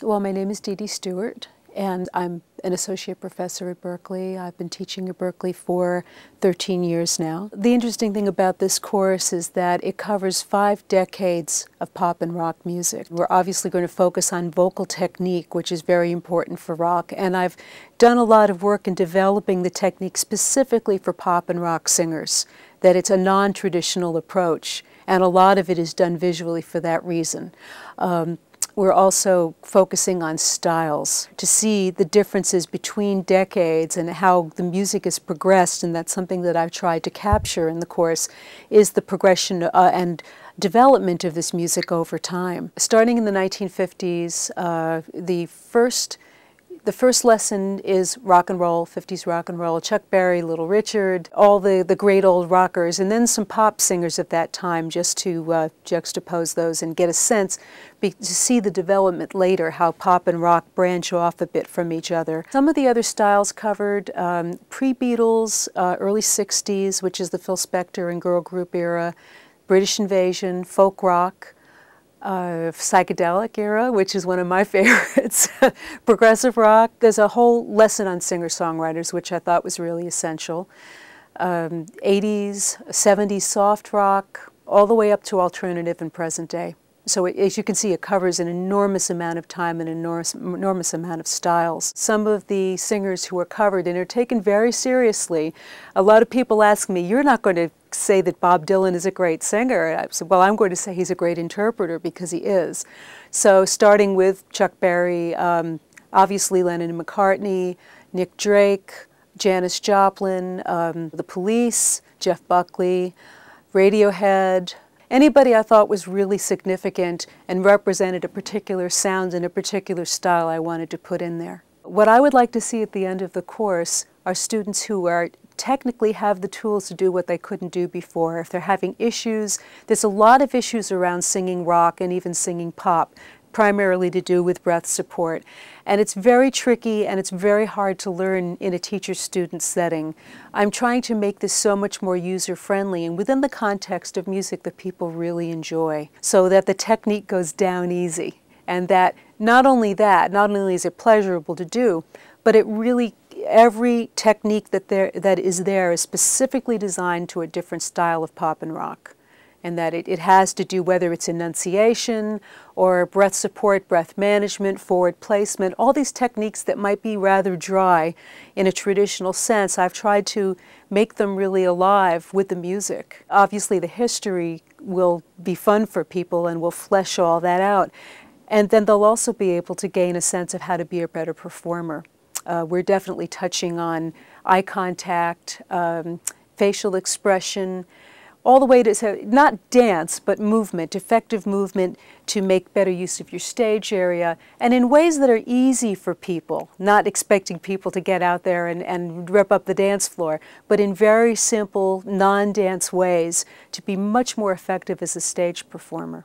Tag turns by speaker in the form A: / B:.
A: Well, my name is Didi Stewart, and I'm an associate professor at Berklee. I've been teaching at Berklee for 13 years now. The interesting thing about this course is that it covers 5 decades of pop and rock music. We're obviously going to focus on vocal technique, which is very important for rock, and I've done a lot of work in developing the technique specifically for pop and rock singers, that it's a non-traditional approach, and a lot of it is done visually for that reason. We're also focusing on styles to see the differences between decades and how the music has progressed, and that's something that I've tried to capture in the course, is the progression and development of this music over time. Starting in the 1950s, the first lesson is rock and roll, 50s rock and roll, Chuck Berry, Little Richard, all the great old rockers, and then some pop singers of that time, just to juxtapose those and get a sense, to see the development later, how pop and rock branch off a bit from each other. Some of the other styles covered pre-Beatles, early 60s, which is the Phil Spector and girl group era, British Invasion, folk rock, psychedelic era, which is one of my favorites, progressive rock. There's a whole lesson on singer-songwriters, which I thought was really essential. 80s, 70s soft rock, all the way up to alternative and present day. So as you can see, it covers an enormous amount of time and an enormous amount of styles. Some of the singers who are covered and are taken very seriously, a lot of people ask me, you're not going to say that Bob Dylan is a great singer. And I said, well, I'm going to say he's a great interpreter, because he is. So starting with Chuck Berry, obviously Lennon and McCartney, Nick Drake, Janis Joplin, The Police, Jeff Buckley, Radiohead. Anybody I thought was really significant and represented a particular sound and a particular style I wanted to put in there. What I would like to see at the end of the course are students who technically have the tools to do what they couldn't do before. If they're having issues, there's a lot of issues around singing rock and even singing pop, primarily to do with breath support. And it's very tricky and it's very hard to learn in a teacher-student setting. I'm trying to make this so much more user-friendly and within the context of music that people really enjoy, so that the technique goes down easy. And that not only is it pleasurable to do, but it really, every technique that is there is specifically designed to a different style of pop and rock. And that it has to do, whether it's enunciation or breath support, breath management, forward placement, all these techniques that might be rather dry in a traditional sense, I've tried to make them really alive with the music. Obviously the history will be fun for people and will flesh all that out. And then they'll also be able to gain a sense of how to be a better performer. We're definitely touching on eye contact, facial expression, all the way to, not dance, but movement, effective movement to make better use of your stage area, and in ways that are easy for people, not expecting people to get out there and rip up the dance floor, but in very simple, non-dance ways to be much more effective as a stage performer.